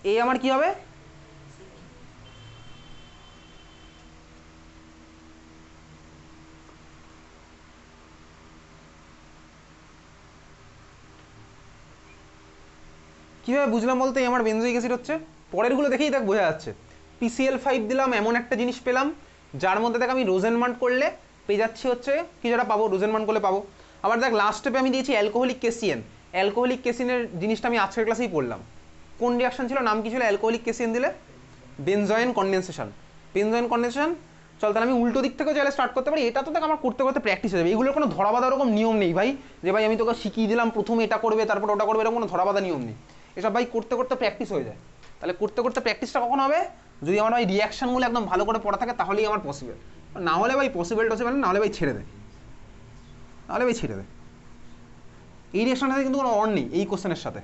এ আমার কি হবে, কীভাবে বুঝলাম বলতে এই আমার বেনজোইক অ্যাসিড হচ্ছে, পরেরগুলো দেখেই দেখ বোঝা যাচ্ছে। PCl5 দিলাম, এমন একটা জিনিস পেলাম যার মধ্যে দেখ আমি রোজেনমান্ট করলে পেয়ে যাচ্ছি হচ্ছে কিছুটা পাবো, রোজেনমান্ট করলে পাবো। আবার দেখ লাস্ট স্টেপে আমি দিয়েছি অ্যালকোহলিক কেসিএন, অ্যালকোহলিক কেসিনের জিনিসটা আমি আজকের ক্লাসেই পড়লাম। কোন রিয়াকশন ছিল, নাম কি ছিল, অ্যালকোহলিক কেসিএন দিলে বেনজয়েন কনডেনসেশন, বেনজয়েন কনডেনসেশন। চল তাহলে আমি উল্টো দিক থেকেও চাইলে স্টার্ট করতে পারি, এটা তো দেখ আমার করতে করতে প্র্যাকটিস হয়ে যাবে। এগুলোর কোনো ধরাবাধা ওরকম নিয়ম নেই ভাই, যে ভাই আমি তোকে শিখিয়ে দিলাম প্রথমে এটা করবে তারপর ওটা করবে, এরকম কোনো ধরাবাধা নিয়ম নেই। এসব ভাই করতে করতে প্র্যাকটিস হয়ে যায়। তাহলে করতে করতে প্র্যাকটিসটা কখন হবে, যদি আমার ভাই রিয়াকশনগুলো একদম ভালো করে পড়া থাকে তাহলেই আমার পসিবল, না হলে ভাই পসিবল না হলে ভাই ছেড়ে দে, নাহলে ভাই ছেড়ে দে। এই রিয়াকশনের সাথে কিন্তু কোনো অন নেই এই কোশ্চেনের সাথে।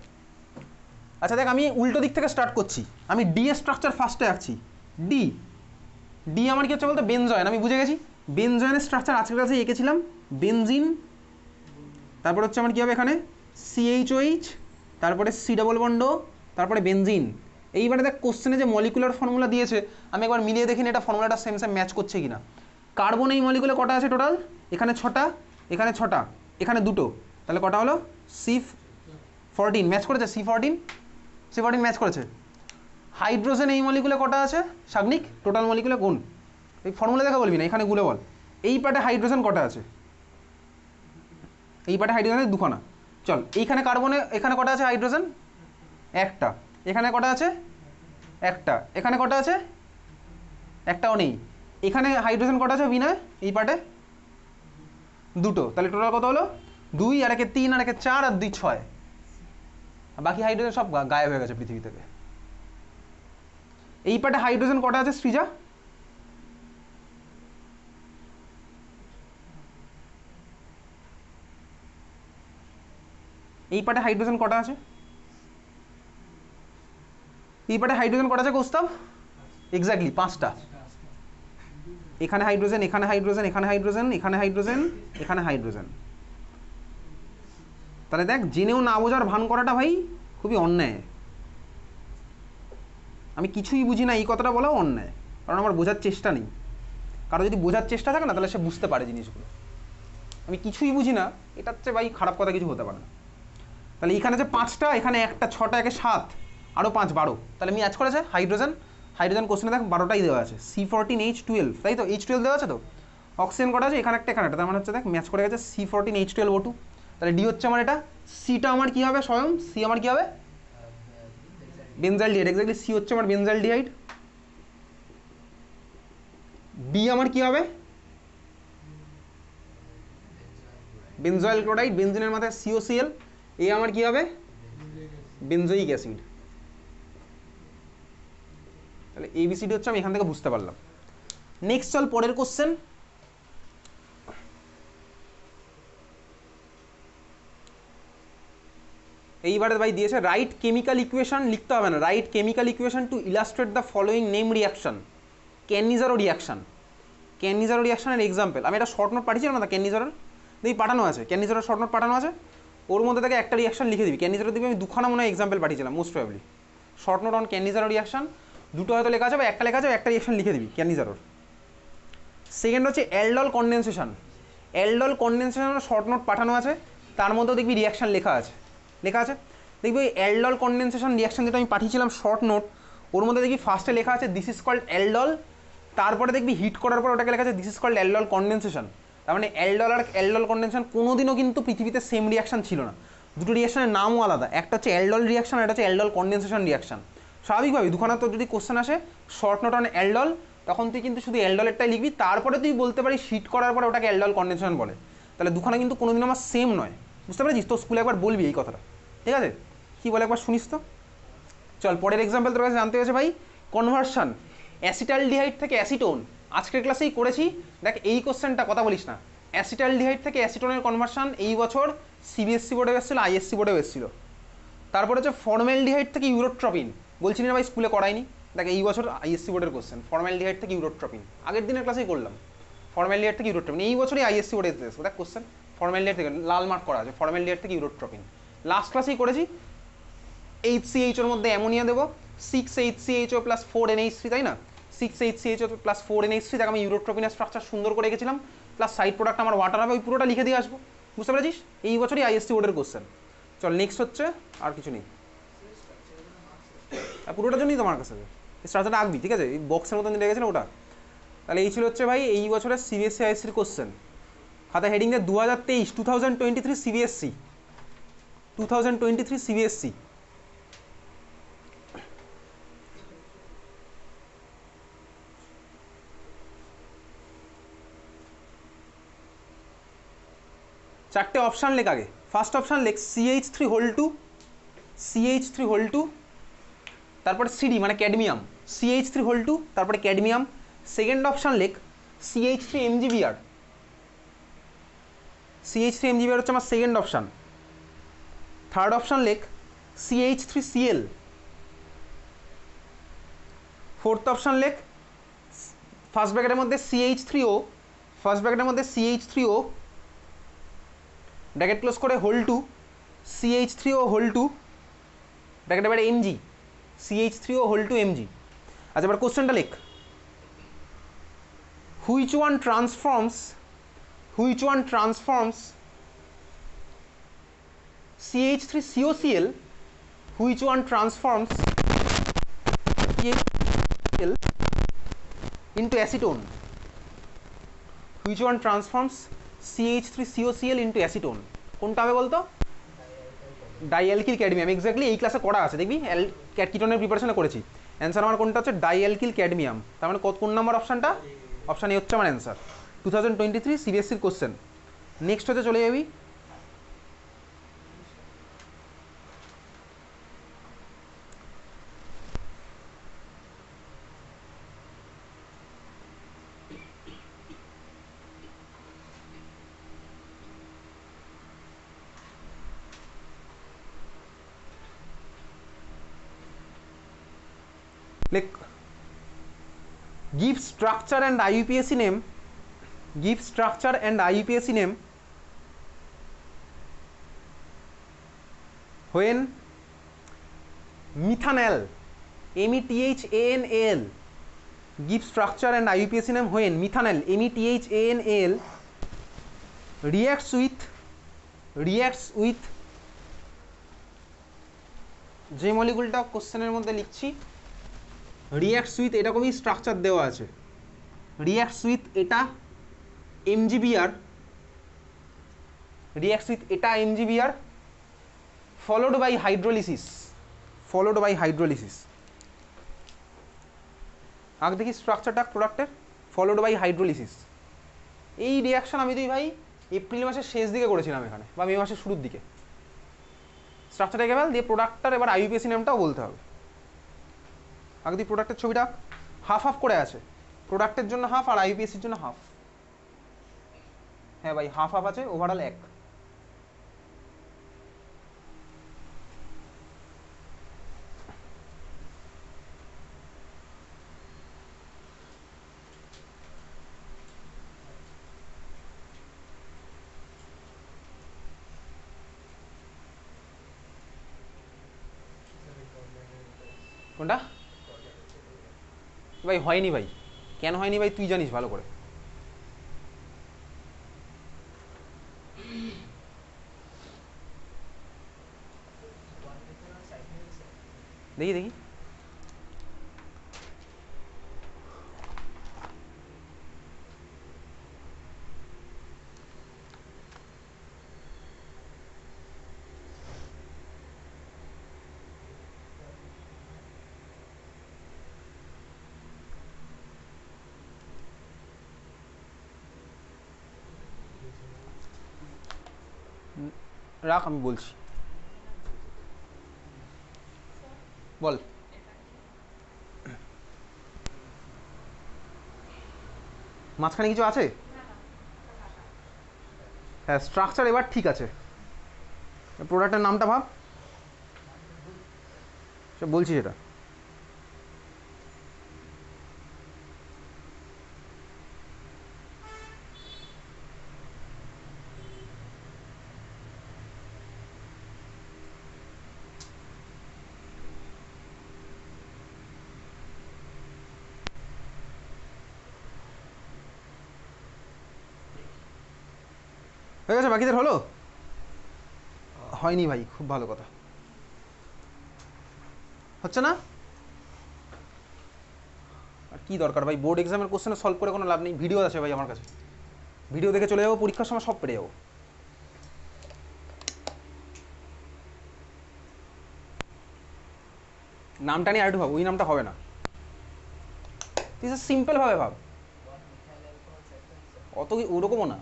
আচ্ছা দেখ আমি উল্টো দিক থেকে স্টার্ট করছি, আমি ডি এর স্ট্রাকচার ফার্স্টে আঁকছি। ডি ডি আমার কি হচ্ছে বলতে বেনজয়েন, আমি বুঝে গেছি বেনজয়েনের স্ট্রাকচার আজকের কাছে এঁকেছিলাম, বেনজিন, তারপর হচ্ছে আমার কি হবে এখানে CHOH, তারপরে C ডাবল বন্ড, তারপরে বেনজিন। এইবারে দেখ কোশ্চেনে যে মলিকুলার ফর্মুলা দিয়েছে আমি একবার মিলিয়ে দেখিনি এটা ফর্মুলাটা সেম সেম ম্যাচ করছে কিনা। কার্বন এই মলিকুলে কটা আছে টোটাল, এখানে 6টা, এখানে 6টা, এখানে 2টো, তাহলে কটা হলো C14, ম্যাচ করেছে C14 ম্যাচ করেছে। হাইড্রোজেন এই মলিকুলে কটা আছে সাগ্নিক, টোটাল মলিকুলে গুণ, এই ফর্মুলা দেখা বলবি না, এখানে গুলে বল। এই পার্টে হাইড্রোজেন কটা আছে, এই পার্টে হাইড্রোজেনের দুখানা। চল এইখানে কার্বনে এখানে কটা আছে হাইড্রোজেন, একটা, এখানে কটা আছে একটা, এখানে কটা আছে একটাও নেই, এখানে হাইড্রোজেন কটা আছে বিনয় এই পার্টে, 2টো, তাহলে টোটাল কত হলো 2, আর একে 3, আর একে 4, আর 2 6, বাকি হাইড্রোজেন সব গায়েব হয়ে গেছে পৃথিবী থেকে। এই পার্টে হাইড্রোজেন কটা আছে সৃজা, এই পার্টে হাইড্রোজেন কটা আছে, এই পার্টে হাইড্রোজেন কটা আছে কৌস্তব, এক্স্যাক্টলি 5টা। এখানে হাইড্রোজেন, এখানে হাইড্রোজেন, এখানে হাইড্রোজেন, এখানে হাইড্রোজেন, এখানে হাইড্রোজেন। তাহলে দেখ জেনেও না বোঝার ভান করাটা ভাই খুবই অন্যায়, আমি কিছুই বুঝি না এই কথাটা বলাও অন্যায়, কারণ আমার বোঝার চেষ্টা নেই। কারো যদি বোঝার চেষ্টা থাকে না তাহলে সে বুঝতে পারে জিনিসগুলো, আমি কিছুই বুঝি না এটার চেয়ে ভাই খারাপ কথা কিছু হতে পারে না। তাহলে এখানে যে 5টা, এখানে একটা, 6টা, একে 7, আরও 5 12, তাহলে ম্যাচ করেছে হাইড্রোজেন, হাইড্রোজেন কোশ্চেনে দেখ 12টাই দেওয়া আছে, C14H12, তাই তো H12 দেওয়া আছে তো, অক্সিজেন কটা আছে এখানে একটা, এখানে একটা, তার মানে হচ্ছে দেখ ম্যাচ করে গেছে C14H12O2, তাহলে ডি হচ্ছে আমার এটা, সিটা আমার কি হবে স্বয়ং, সি আমার কি হবে বেনজাইল ডিহাইড, এক্স্যাক্টলি সি হচ্ছে আমার বেনজাইল ডিহাইড। বি আমার কি হবে বেনজয়েল ক্লোরাইড, বেনজিনের মাথায় COCl, এ আমার কি হবে বেনজোইক অ্যাসিড। তাহলে ABCD হচ্ছে আমি এখান থেকে বুঝতে পারলাম। নেক্সট চল পরের কোশ্চেন, এইবারে ভাই দিয়েছে রাইট কেমিক্যাল ইকুয়েশন, লিখতে হবে না, write chemical equation to illustrate the following name reaction, Cannizzaro reaction. Cannizzaro রিয়াকশনের এক্সাম্পল আমি একটা শর্ট নোট পাঠিয়েছিলাম না ক্যানিজারোর, দেখি পাঠানো আছে, ক্যানিজারোর শর্ট নোট পাঠানো আছে, ওর মধ্যে থেকে একটা রিয়াকশন লিখে দিবি, ক্যানিজারো দিবি, আমি 2খানা মনে হয় এক্সাম্পল পাঠিয়েছিলাম most probably, short note on Cannizzaro reaction, 2টো হয়তো লেখা আছে বা একটা লেখা আছে, একটা রিয়াকশন লিখে দিবি ক্যানিজারোর। সেকেন্ড হচ্ছে অ্যালডল কনডেনসেশন, অ্যালডল কনডেনসেশনের শর্ট নোট পাঠানো আছে, তার মধ্যেও দেখবি রিয়াকশন লেখা আছে, দেখবি ওই অ্যালডল কনডেনসেশন রিয়াকশন যেটা আমি পাঠিয়েছিলাম শর্ট নোট, ওর মধ্যে দেখবি ফার্স্টে লেখা আছে দিস ইজ কল্ড অ্যালডল, তারপরে দেখবি হিট করার পর ওটাকে লেখা আছে this is called aldol condensation. তার মানে অ্যালডল আর অ্যালডল কনডেনসেশন কোনোদিনও কিন্তু পৃথিবীতে সেম রিয়াকশন ছিল না, দুটো রিয়াকশনের নামও আলাদা, একটা হচ্ছে অ্যালডল রিয়াকশন, একটা হচ্ছে অ্যালডল কনডেনসেশন রিয়াকশন। স্বাভাবিকভাবে 2খানা তো যদি কোশ্চেন আসে শর্ট নোট অন অ্যালডল, তখন তুই কিন্তু শুধু অ্যালডলেরটাই লিখবি, তারপরে তুই বলতে পারিস হিট করার পরে ওটাকে অ্যালডল কনডেনসেশন বলে। তাহলে 2খানা কিন্তু কোনোদিন আমার সেম নয়, বুঝতে পেরেছিস? তো স্কুলে একবার বলবি এই কথাটা, ঠিক আছে? কী বলে একবার শুনিস তো। চল পরের এক্সাম্পল তোর কাছে জানতে হয়েছে ভাই, কনভার্সন অ্যাসিটালডিহাইড থেকে অ্যাসিটোন, আজকের ক্লাসেই করেছি, দেখ এই কোশ্চেনটা কথা বলিস না, অ্যাসিটালডিহাইড থেকে অ্যাসিটোনের কনভার্সন এই বছর CBSE বোর্ডেও এসেছিলো, ISC বোর্ডেও এসেছিলো। তারপর হচ্ছে ফর্মালডিহাইড থেকে ইউরোট্রপিন, বলছি না ভাই স্কুলে করায়নি, দেখ এই বছর ISC বোর্ডের কোশ্চেন, ফর্মালডিহাইড থেকে ইউরোট্রপিন, আগের দিনের ক্লাসেই করলাম, ফর্মালডিহাইড থেকে ইউরোট্রপিন, এই বছরই ISC বোর্ডে এসেছে, দেখ কোশ্চেন ফর্মালডিহাইড থেকে লাল মার্ক করা আছে, ফর্মালডিহাইড থেকে ইউরোট্রপিন। লাস্ট ক্লাসেই করেছি HCH এর মধ্যে অ্যামোনিয়া দেবো, 6HCHO প্লাস 4NH3, তাই না? 6HCHO প্লাস 4NH3, তাকে আমি ইউরোট্রপিনের স্ট্রাকচার সুন্দর করে রেখেছিলাম, প্লাস সাইড প্রোডাক্ট আমার ওয়াটার হবে, ওই পুরোটা লিখে দিয়ে আসবো। বুঝতে পেরেছিস? এই বছরই আইএসসি বোর্ডের কোশ্চেন। চল নেক্সট হচ্ছে, আর কিছু নেই, পুরোটার জন্যই তোমার কাছে স্ট্রাকচারটা আঁকবি, ঠিক আছে? এই বক্সের মতন যেটা গেছে না ওটা। তাহলে এই ছিল হচ্ছে ভাই এই বছরের সিবিএসসি আইএসসির কোশ্চেন। খাতা হেডিং দিয়ে 2023 সিবিএসসি, 2023 সিবিএসসি। চারটে অপশান লেখ আগে। ফার্স্ট অপশান লেখ CH3 CH3 তারপরে সিডি মানে ক্যাডমিয়াম, CH3 তারপরে ক্যাডমিয়াম। সেকেন্ড অপশান লেখ CH3 MgBr, CH3 MgBr হচ্ছে আমার সেকেন্ড অপশান। থার্ড অপশান লেখ CH3Cl। ফোর্থ অপশান লেখ ফার্স্ট ব্র্যাকেটের মধ্যে CH3O, ফার্স্ট ব্র্যাকেটের মধ্যে CH3O ব্র্যাকেট ক্লোজ করে হোল 2, CH3O হোল 2 ব্র্যাকেটের বাইরে Mg, CH3O হোল 2 Mg। আচ্ছা এবার কোশ্চেনটা লেখ, which one transforms CH3COCl, which one transforms CHCl into acetone, which one transforms CH3COCl into acetone? কোনটা হবে বলতো? ডাইঅ্যালকিল ক্যাডমিয়াম। এক্স্যাক্টলি এই ক্লাসে করা আছে, দেখবি কিটোনের প্রিপারেশনে করেছি। অ্যান্সার আমার কোনটা হচ্ছে? ডাইঅ্যালকিল ক্যাডমিয়াম। তার মানে কোন নাম্বার অপশানটা? অপশান এ হচ্ছে আমার অ্যান্সার। 2023 সিবিএসসির কোশ্চেন। নেক্সট হচ্ছে চলে যাবি like give structure and IUPAC name, give structure and IUPAC name when methanal, METHANAL, give structure and IUPAC name when methanal, METHANAL reacts with যে মলিকুলটা কোশ্চেনের মধ্যে লিখছি, রিঅ্যাক্টস উইথ এরকমই স্ট্রাকচার দেওয়া আছে, রিঅ্যাক্টস উইথ এটা MgBr, রিঅ্যাক্টস উইথ এটা MgBr followed by hydrolysis, আগে দেখি স্ট্রাকচারটা প্রোডাক্টের, followed by hydrolysis। এই রিঅ্যাকশন আমি তুই ভাই এপ্রিল মাসের শেষ দিকে করেছিলাম এখানে, বা মে মাসের শুরুর দিকে। স্ট্রাকচারটা গেল দিয়ে প্রোডাক্টটার এবার IUPAC নামটাও বলতে হবে। আগে তুই প্রোডাক্টের ছবিটা হাফ হাফ করে আছে, প্রোডাক্টের জন্য হাফ আর IUPACর জন্য হাফ। হ্যাঁ ভাই হাফ হাফ আছে, ওভারঅল এক। কোনটা ভাই? হয়নি ভাই। কেন হয়নি ভাই তুই জানিস ভালো করে। দেখি দেখি রাখ, আমি বলছি। বল। মাঝখানে কিছু আছে? হ্যাঁ স্ট্রাকচার এবার ঠিক আছে। প্রোডাক্টের নামটা ভাব, সে বলছি সেটা। হয়ে গেছে? বাকিদের হলো? হয়নি ভাই, খুব ভালো কথা। হচ্ছে না? আর কি দরকার ভাই, বোর্ড এক্সামের কোশ্চেন সলভ করে কোনো লাভ নেই। ভিডিও আছে ভাই আমার কাছে, ভিডিও দেখে চলে যাবো, পরীক্ষার সময় সব পেরে যাবো। নামটা নিয়ে আরেকটু ভাব, ওই নামটা হবে না, তুই সিম্পল ভাবে ভাব। অত ওরকমও না,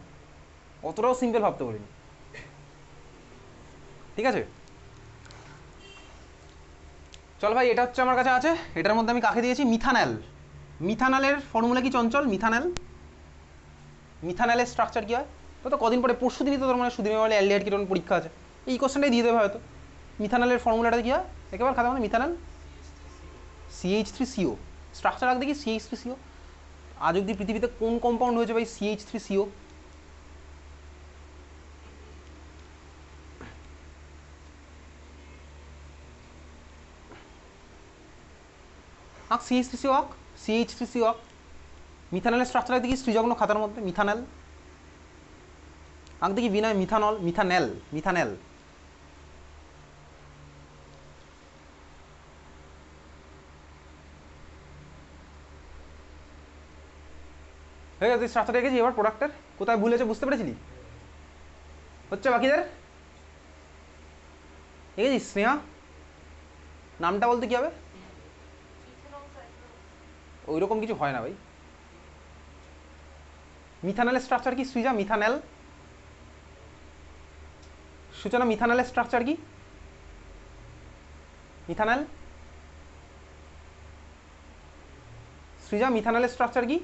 অতটাও সিম্পল ভাবতে বলিনি, ঠিক আছে? চল ভাই, এটা হচ্ছে আমার কাছে আছে, এটার মধ্যে আমি কাকে দিয়েছি? মিথানল। মিথানলের ফর্মুলা কি চঞ্চল? মিথানল, মিথানলের স্ট্রাকচার কি হয়? তো কদিন পরে, পরশু দিনই তো তোর মানে সুদিনের বলে অ্যালডিহাইড কিটোন পরীক্ষা আছে, এই কোশ্চেনটাই দিয়ে দেবে হয়তো। মিথানলের ফর্মুলাটা কি হয় একেবারে খাতা মানে? মিথানল CH3CO, স্ট্রাকচার রাখ দেখি। CH3CO, আজ অব্দি পৃথিবীতে কোন কম্পাউন্ড হয়েছে ভাই CH3CO? আঁক CH3CO, আঁক CH3CO, আঁক। মিথানলের স্ট্রাকচার দেখি সৃজগ্ন খাতার মধ্যে। মিথানল আঁক দেখি, বিনয়। Methanol, methanal, methanal. হয়ে গেছে, স্ট্রাকচার রেখেছি। এবার প্রোডাক্টের কোথায় ভুল হয়েছে বুঝতে পেরেছিলি? হচ্ছে বাকিদের দেখেছিস? স্নেহা নামটা বলতে কি হবে? ওই রকম কিছু হয় না ভাই। মিথানলের স্ট্রাকচার কি সৃজা? মিথানেল। সূচনা, মিথানলের স্ট্রাকচার কি? মিথানল। সৃজা, মিথানলের স্ট্রাকচার কি?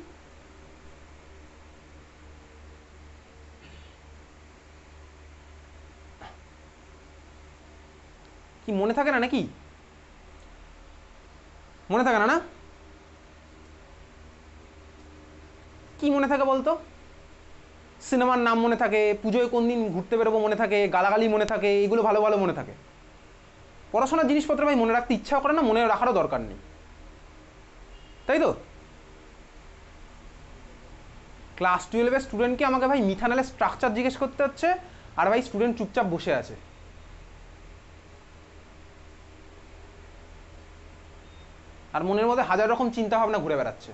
কি মনে থাকে না নাকি? মনে থাকে না? না কি মনে থাকে বলতো? সিনেমার নাম মনে থাকে, পুজোয় কোন দিন ঘুরতে বেরোবো মনে থাকে, গালাগালি মনে থাকে, এগুলো ভালো ভালো মনে থাকে। পড়াশোনার জিনিসপত্র ভাই মনে রাখতে ইচ্ছাও করে না, মনে রাখারও দরকার নেই, তাই তো? ক্লাস 12-এর স্টুডেন্টকে আমাকে ভাই মিথানলের স্ট্রাকচার জিজ্ঞেস করতে হচ্ছে, আর ভাই স্টুডেন্ট চুপচাপ বসে আছে। আর মনের মধ্যে হাজার রকম চিন্তা ভাবনা ঘুরে বেড়াচ্ছে।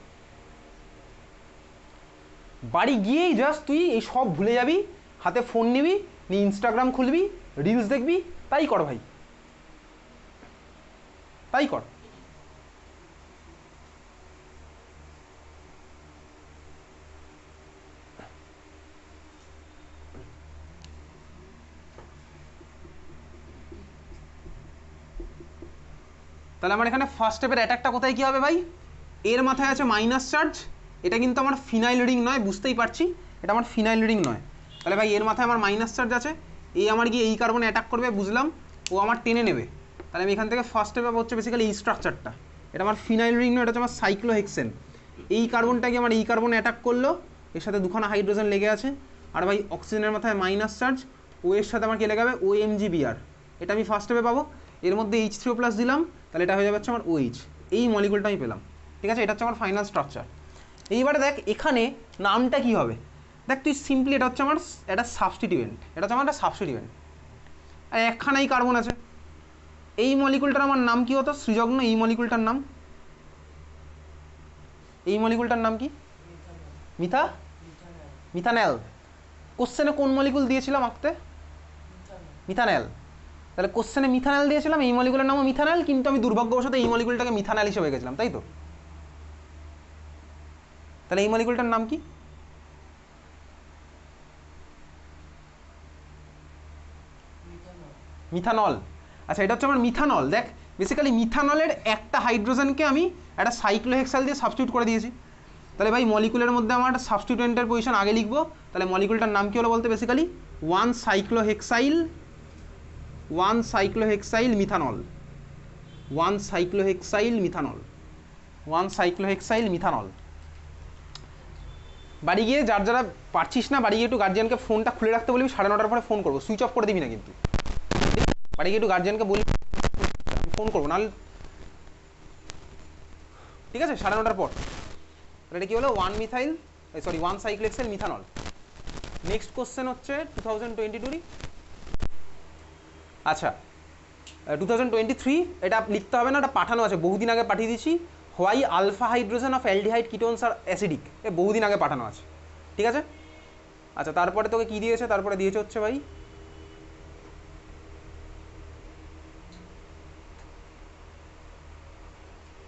বাড়ি গিয়েই জাস্ট তুই এই সব ভুলে যাবি, হাতে ফোন নিবি, নিয়ে ইনস্টাগ্রাম খুলবি, রিলস দেখবি, তাই কর ভাই, তাই কর। তাহলে আমার এখানে ফার্স্ট স্টেপের অ্যাটাকটা কোথায় কি হবে ভাই? এর মাথায় আছে মাইনাস চার্জ, এটা কিন্তু আমার ফিনাইল রিং নয়, বুঝতেই পারছি এটা আমার ফিনাইল রিং নয়। তাহলে ভাই এর মাথায় আমার মাইনাস চার্জ আছে, এই আমার গিয়ে এই কার্বনে অ্যাটাক করবে, বুঝলাম, ও আমার টেনে নেবে। তাহলে আমি এখান থেকে ফার্স্ট স্টেপ হচ্ছে বেসিক্যালি এই স্ট্রাকচারটা, এটা আমার ফিনাইল রিং নয়, এটা হচ্ছে আমার সাইক্লোহেক্সেন। এই কার্বনটাকে আমার এই কার্বনে অ্যাটাক করলো, এর সাথে দুখানা হাইড্রোজেন লেগে আছে, আর ভাই অক্সিজেনের মাথায় মাইনাস চার্জ, ও এর সাথে আমার কি লেগে যাবে? OMgBr, এটা আমি ফার্স্ট স্টেপে পাবো। এর মধ্যে H3O+ দিলাম, তাহলে এটা হয়ে যাবে হচ্ছে আমার OH, এই মলিকুলটা আমি পেলাম, ঠিক আছে? এটা হচ্ছে আমার ফাইনাল স্ট্রাকচার। এইবারে দেখ এখানে নামটা কি হবে, দেখ তুই সিম্পলি, এটা হচ্ছে আমার একটা সাবস্টিটিউয়েন্ট, এটা হচ্ছে আমার একটা সাবস্টিটিউয়েন্ট, আর একখানাই কার্বন আছে। এই মলিকুলটার আমার নাম কি হতো? সৃজগ্ন। এই মলিকুলটার নাম, এই মলিকুলটার নাম কি? মিথানেল। কোশ্চেনে কোন মলিকুল দিয়েছিলাম আঁকতে? মিথানেল। তাহলে কোশ্চেনে মিথানেল দিয়েছিলাম, এই মলিকুলের নামও মিথানেল, কিন্তু আমি দুর্ভাগ্যবশত এই মলিকুলটাকে মিথানেল হিসেবে গেছিলাম, তাই তো? তাহলে এই মলিকুলটার নাম কি? মিথানল। আচ্ছা, এটা হচ্ছে আমার মিথানল। দেখ বেসিক্যালি মিথানলের একটা হাইড্রোজেনকে আমি একটা সাইক্লোহেক্সাইল দিয়ে সাবস্টিটিউট করে দিয়েছি। তাহলে ভাই মলিকুলের মধ্যে আমার সাবস্টিটিউয়েন্টের পজিশন আগে লিখবো, তাহলে মলিকুলটার নাম কি হলো বলতে? Basically 1 cyclohexyl, 1 cyclohexyl methanol, 1 cyclohexyl methanol, 1 cyclohexyl methanol. বাড়ি গিয়ে যার যারা পারছিস না, বাড়ি গিয়ে একটু গার্জিয়ানকে ফোনটা খুলে রাখতে বলবি, 9:30 পরে ফোন করবো, সুইচ অফ করে দিবি না কিন্তু। বাড়ি গিয়ে একটু গার্জিয়ানকে বলবি ফোন করবো, নাহলে ঠিক আছে 9:30 পর। এটা কি হলো? 1 methyl, sorry 1 cyclohexyl methanol, next question হচ্ছে 2022 আচ্ছা 2023, এটা লিখতে হবে না, এটা পাঠানো আছে, বহুদিন আগে পাঠিয়ে দিয়েছি। Why alpha hydrogen of aldehyde ketones are acidic, এ বহুদিন আগে পাঠানো আছে, ঠিক আছে। আচ্ছা তারপরে তোকে কি দিয়েছে, তারপরে দিয়েছে হচ্ছে ভাই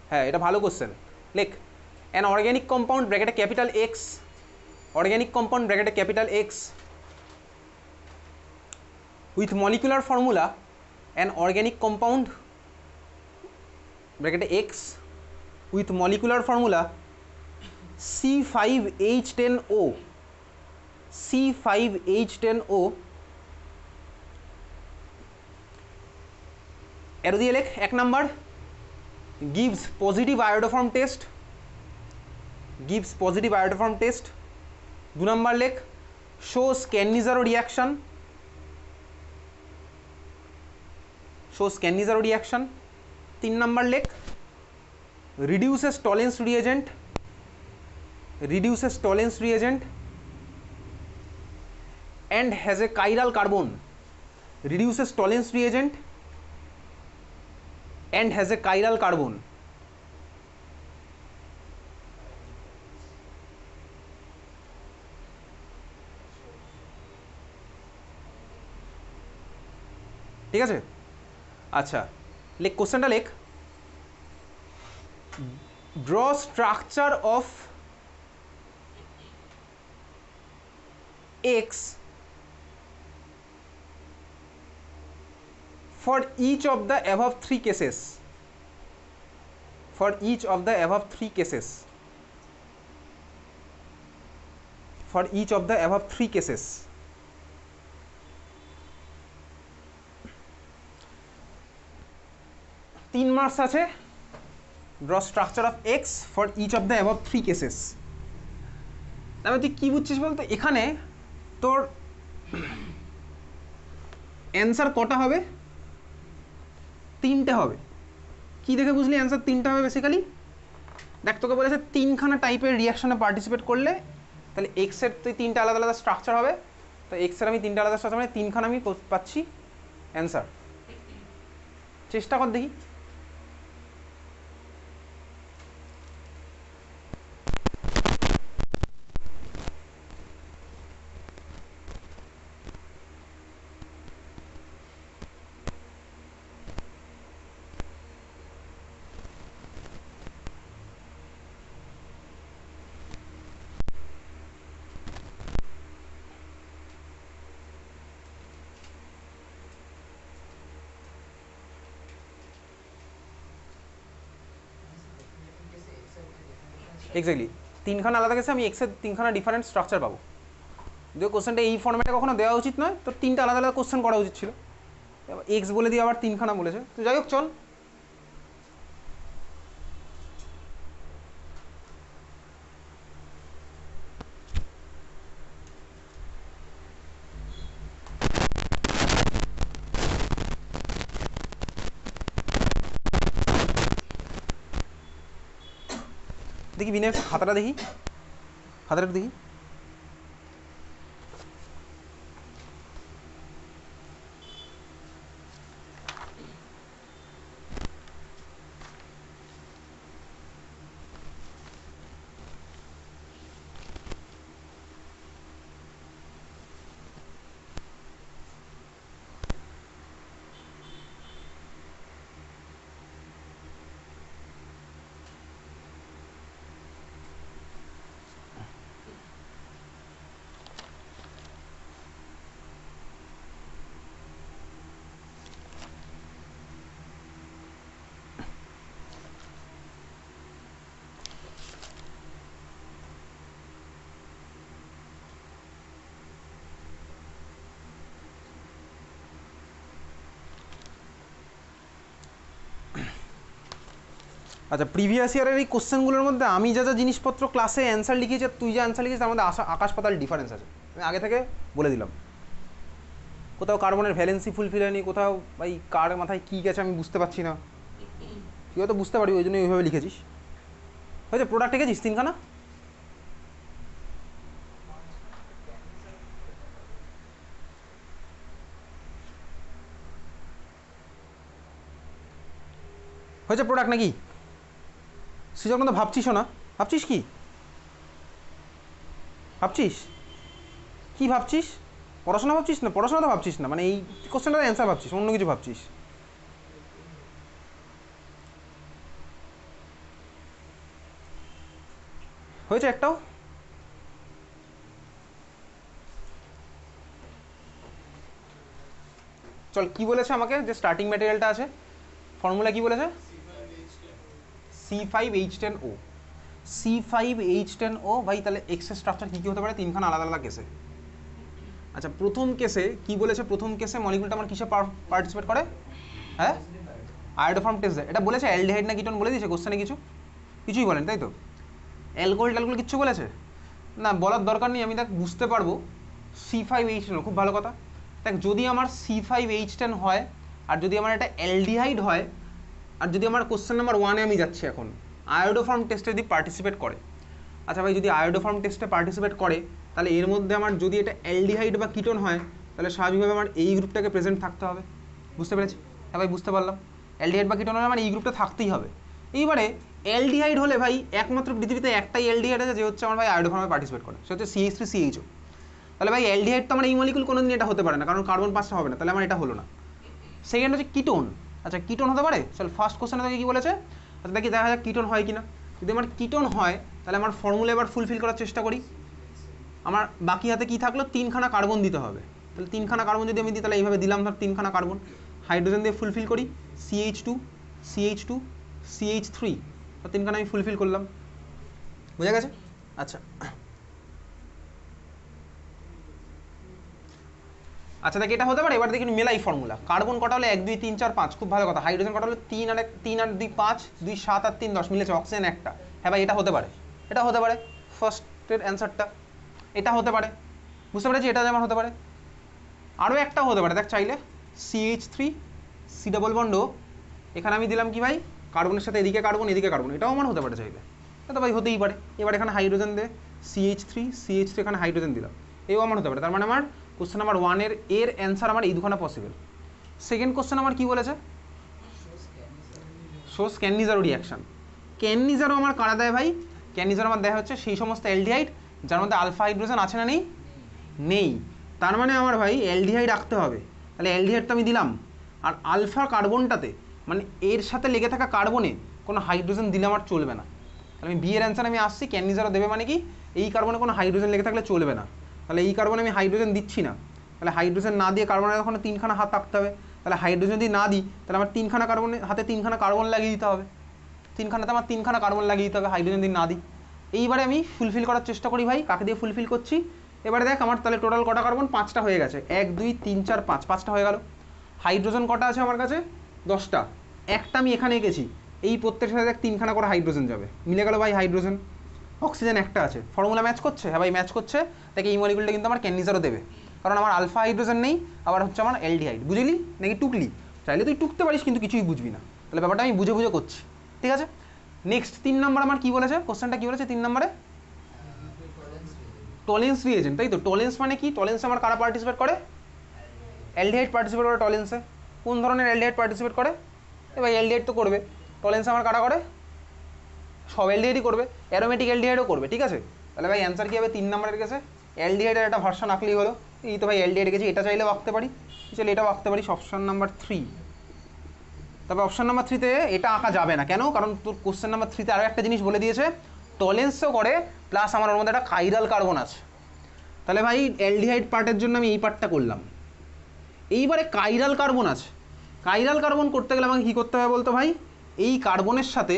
হ্যাঁ এটা ভালো কোশ্চেন, লেখ অ্যান অর্গ্যানিক কম্পাউন্ড ব্র্যাকেটে ক্যাপিটাল এক্স, অর্গ্যানিক কম্পাউন্ড ব্র্যাকেটে capital X with molecular formula, an organic compound bracket X with molecular formula C5H10O, C5H10O এরো দিয়ে লেখ। এক number gives positive iodoform test, gives positive iodoform test। দু number লেখ shows Cannizzaro reaction, shows Cannizzaro reaction। তিন number লেখ reduces Tollens reagent, reduces Tollens reagent and has a chiral carbon, reduces Tollens reagent and has a chiral carbon। ঠিক আছে আচ্ছা লেখ কোশ্চেনটা লেখ draw structure of x for each of the above three cases, for each of the above three cases, for each of the above three cases। 3 marks আছে, draw structure of X for each of the above 3 cases. তাহলে তুই কী বুঝছিস বলতো, এখানে তোর answer কটা হবে, 3টে হবে। কি দেখে বুঝলি অ্যান্সার 3টে হবে? বেসিক্যালি দেখ তোকে বলেছে 3খানা টাইপের রিয়াকশনে পার্টিসিপেট করলে তাহলে এক্সের তুই 3টে আলাদা আলাদা স্ট্রাকচার হবে, তো এক্সের আমি 3টে আলাদা স্ট্রাকচার মানে 3খানা আমি পাচ্ছি অ্যান্সার। চেষ্টা কর দেখি। এক্স্যাক্টলি 3খানা আলাদা কেসে আমি এক্সের 3খানা ডিফারেন্ট স্ট্রাকচার পাবো। যদিও কোশ্চেনটা এই ফর্ম্যাটে কখনো দেওয়া উচিত নয়, তো 3টে আলাদা আলাদা কোশ্চেন করা উচিত ছিল। এক্স বলে দিয়ে আবার 3খানা বলেছে, তো যাই হোক চল। দেখি বিনয় খাতাটা দেখি, খাতাটা দেখি। আচ্ছা প্রিভিয়াস ইয়ারের এই কোশ্চেনগুলোর মধ্যে আমি যা যা জিনিসপত্র ক্লাসে অ্যান্সার লিখেছি আর তুই যা অ্যান্সার লিখেছিস তার মধ্যে আকাশ পাতাল ডিফারেন্স আছে, আমি আগে থেকে বলে দিলাম। কোথাও কার্বনের ভ্যালেন্সি ফুলফিল হয়নি, কোথাও ভাই কার মাথায় কী গেছে আমি বুঝতে পারছি না, তুই হয়তো বুঝতে পারবি ওই জন্য ওইভাবে লিখেছিস। হয়েছে প্রোডাক্ট লিখেছিস 3খানা? হয়েছে প্রোডাক্ট নাকি? সৃজক তো ভাবছিসও না, ভাবছিস কি ভাবছিস? কি ভাবছিস? পড়াশোনা ভাবছিস না? পড়াশোনা তো ভাবছিস না, মানে এই কোশ্চেনটার অ্যান্সার ভাবছিস, অন্য কিছু ভাবছিস। হয়েছে একটাও? চল কি বলেছে আমাকে, যে স্টার্টিং ম্যাটেরিয়ালটা আছে ফর্মুলা কি বলেছে? C5H10O। C5H10O ভাই, তাহলে এক্স স্ট্রাকচার কী কী হতে পারে? তিনখানা আলাদা আলাদা কেসে। আচ্ছা প্রথম কেসে কি বলেছে? প্রথম কেসে মলিকুলটা আমার কিসে পার্টিসিপেট করে? হ্যাঁ, আয়োডোফর্ম টেস্ট দেয়। এটা বলেছে অ্যালডিহাইড না কিটোন বলে দিয়েছে কোশ্চেনে? কিছুই বলেন তাই তো? অ্যালকোহল ট্যালকোহল কিচ্ছু বলেছে না? বলার দরকার নেই, আমি দেখ বুঝতে পারবো। C5H10, খুব ভালো কথা। দেখ যদি আমার C5H10 হয়, আর যদি আমার এটা অ্যালডিহাইড হয়, আর যদি আমার কোশ্চেন নাম্বার 1-এ আমি যাচ্ছি এখন, আয়োডোফর্ম টেস্টে যদি পার্টিসিপেট করে। আচ্ছা ভাই, যদি আয়োডোফর্ম টেস্টে পার্টিসিপেট করে, তাহলে এর মধ্যে আমার যদি এটা অ্যালডিহাইড বা কিটোন হয়, তাহলে স্বাভাবিকভাবে আমার এই গ্রুপটাকে প্রেজেন্ট থাকতে হবে। বুঝতে পেরেছি? হ্যাঁ ভাই বুঝতে পারলাম। অ্যালডিহাইড বা কিটোন হলে আমার এই গ্রুপটা থাকতেই হবে। এইবারে অ্যালডিহাইড হলে ভাই একমাত্র পৃথিবীতে একটাই অ্যালডিহাইড আছে, যে হচ্ছে আমার ভাই আয়োডোফর্মে পার্টিসিপেট করে, সে হচ্ছে CH3CHO। তাহলে ভাই অ্যালডিহাইড তো আমার এই মলিকুল কোনোদিন এটা হতে পারে না, কারণ কার্বন 5টা হবে না, তাহলে আমার এটা হলো না। সেকেন্ড হচ্ছে কিটোন। আচ্ছা কিটোন হতে পারে? চল ফার্স্ট কোশ্চেনে থেকে কী বলেছে, আচ্ছা দেখি দেখা যাক কিটোন হয় কিনা। যদি আমার কিটোন হয়, তাহলে আমার ফর্মুলা এবার ফুলফিল করার চেষ্টা করি। আমার বাকি হাতে কী থাকলো? 3খানা কার্বন দিতে হবে। তাহলে 3খানা কার্বন যদি আমি দিই, তাহলে এইভাবে দিলাম, ধর 3খানা কার্বন, হাইড্রোজেন দিয়ে ফুলফিল করি, CH2 CH2 CH3, 3খানা আমি ফুলফিল করলাম। বোঝা গেছে? আচ্ছা আচ্ছা দেখ এটা হতে পারে। এবার দেখি মেলাই ফর্মুলা। কার্বন কটা হলে 1 2 3 4 5, খুব ভালো কথা। হাইড্রোজেন কটা হলে 3 আর 2 5, 2 7 আর 3 10, মিলেছে। অক্সিজেন একটা। হ্যাঁ ভাই এটা হতে পারে, এটা হতে পারে ফার্স্টের অ্যান্সারটা, এটা হতে পারে। বুঝতে পেরেছি? এটা যেমন হতে পারে, আরও একটাও হতে পারে। দেখ চাইলে CH3 C ডাবল বন্ডও, এখানে আমি দিলাম কি ভাই, কার্বনের সাথে এদিকে কার্বন এদিকে কার্বন, এটাও আমার হতে পারে চাইলে। এটা ভাই হতেই পারে। এবার এখানে হাইড্রোজেন দে, CH3 এখানে হাইড্রোজেন দিলাম, এও আমার হতে পারে। তার মানে আমার কোশ্চেন নাম্বার 1-এর এর অ্যান্সার আমার এই দুখানা পসিবল। সেকেন্ড কোশ্চেন আমার কি বলেছে? Shows Cannizzaro reaction. ক্যানিজারো আমার কারা দেয় ভাই? ক্যানিজারো আমার দেয়া হচ্ছে সেই সমস্ত অ্যালডিহাইড যার মধ্যে আলফা হাইড্রোজেন আছে না নেই? নেই। তার মানে আমার ভাই অ্যালডিহাইড রাখতে হবে। তাহলে অ্যালডিহাইড তো আমি দিলাম, আর আলফা কার্বনটাতে মানে এর সাথে লেগে থাকা কার্বনে কোনো হাইড্রোজেন দিলে আমার চলবে না। তাহলে আমি বিয়ের অ্যান্সার আমি আসছি, ক্যানিজারো দেবে মানে কি, এই কার্বনে কোনো হাইড্রোজেন লেগে থাকলে চলবে না। তাহলে এই কার্বনে আমি হাইড্রোজেন দিচ্ছি না, তাহলে হাইড্রোজেন না দিয়ে কার্বনের ওখানে 3খানা হাত রাখতে হবে। তাহলে হাইড্রোজেন যদি না দিই, তাহলে আমার 3খানা কার্বনের হাতে 3খানা কার্বন লাগিয়ে দিতে হবে। 3খানাতে আমার 3খানা কার্বন লাগিয়ে দিতে হবে, হাইড্রোজেন যদি না দিই। এইবারে আমি ফুলফিল করার চেষ্টা করি ভাই, কাকে দিয়ে ফুলফিল করছি। এবারে দেখ আমার তাহলে টোটাল কটা কার্বন? 5টা হয়ে গেছে। 1 2 3 4 5, 5টা হয়ে গেল। হাইড্রোজেন কটা আছে আমার কাছে? 10টা। একটা আমি এখানে এঁকেছি, এই প্রত্যেকের সাথে দেখ 3খানা করে হাইড্রোজেন যাবে, মিলে গেল ভাই হাইড্রোজেন। অক্সিজেন একটা আছে। ফর্মুলা ম্যাচ করছে? হ্যাঁ ভাই ম্যাচ করছে। দেখে এই মলিকুলটা কিন্তু আমার ক্যানিজারও দেবে, কারণ আমার আলফা হাইড্রোজেন নেই, আবার হচ্ছে আমার অ্যালডিহাইড। বুঝলি নাকি টুকলি? চাইলে তুই টুকতে পারিস, কিন্তু কিছুই বুঝবি না। তাহলে ব্যাপারটা আমি বুঝে বুঝে করছি, ঠিক আছে? নেক্সট 3 নম্বর আমার কি বলেছে? কোশ্চেনটা কি বলেছে 3 নম্বরে? টলেন্স রিএজেন্ট, তাই তো? টলেন্স মানে কি? টলেন্সে আমার কারা পার্টিসিপেট করে? অ্যালডিহাইড পার্টিসিপেট করে টলেন্সে। কোন ধরনের অ্যালডিহাইড পার্টিসিপেট করে? এ ভাই অ্যালডিহাইড তো করবে। টলেন্সে আমার কারা করে? সব অ্যালডিহাইডই করবে, অ্যারোমেটিক অ্যালডিহাইডও করবে, ঠিক আছে? তাহলে ভাই অ্যান্সার কী হবে 3 নম্বরের কাছে? অ্যালডিহাইডের একটা ভার্সন আঁকলেই হলো। এই তো ভাই অ্যালডিহাইড গেছি, এটা চাইলেও আঁকতে পারি, চলে এটাও আঁকতে পারি, অপশন নাম্বার 3। তবে অপশন নাম্বার 3-তে এটা আঁকা যাবে না, কেন? কারণ তোর কোশ্চেন নাম্বার 3-তে আরও একটা জিনিস বলে দিয়েছে, টলেন্সও করে, প্লাস আমার ওর মধ্যে একটা কাইরাল কার্বন আছে। তাহলে ভাই অ্যালডিহাইড পার্টের জন্য আমি এই পার্টটা করলাম। এইবারে কাইরাল কার্বন আছে। কাইরাল কার্বন করতে গেলে আমাকে কী করতে হবে বলতো ভাই? এই কার্বনের সাথে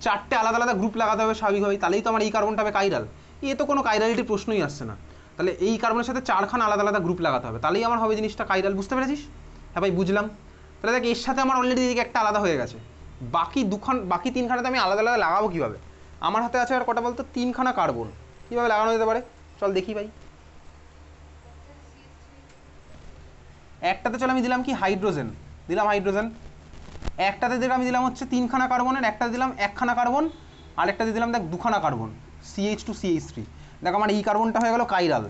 4টে আলাদা আলাদা গ্রুপ লাগাতে হবে স্বাভাবিকভাবেই, তাহলেই তো আমার এই কার্বনটা হবে কাইরাল। এ তো কোনো কাইরালিটির প্রশ্নই আসছে না। তাহলে এই কার্বনের সাথে 4খানা আলাদা আলাদা গ্রুপ লাগাতে হবে, তাহলেই আমার হবে জিনিসটা কাইরাল। বুঝতে পেরেছিস? হ্যাঁ ভাই বুঝলাম। তাহলে দেখ এর সাথে আমার অলরেডি এদিকে একটা আলাদা হয়ে গেছে, বাকি 3খানাতে আমি আলাদা আলাদা লাগাবো কীভাবে? আমার হাতে আছে আর কটা বলতো? 3খানা কার্বন। কীভাবে লাগানো যেতে পারে? চল দেখি ভাই। একটাতে চল আমি দিলাম কি হাইড্রোজেন, দিলাম হাইড্রোজেন। একটাতে দিলাম আমি দিলাম হচ্ছে 3খানা কার্বনের, একটা দিলাম 1খানা কার্বন, আর একটা দিলাম দেখ 2খানা কার্বন, CH2 CH3। দেখ আমার এই কার্বনটা হয়ে গেল কাইরাল।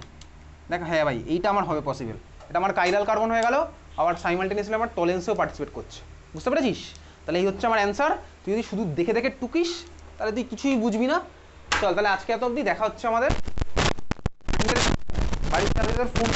দেখ হ্যাঁ ভাই এইটা আমার হবে পসিবল, এটা আমার কাইরাল কার্বন হয়ে গেল, আবার সাইমালটেনিয়াসলি আমার টলেন্সেও পার্টিসিপেট করছে। বুঝতে পেরেছিস? তাহলে এই হচ্ছে আমার অ্যান্সার। তুই যদি শুধু দেখে দেখে টুকিস তাহলে তুই কিছুই বুঝবি না। চল তাহলে আজকে এত অবধি, দেখা হচ্ছে আমাদের বাড়িতে ফোন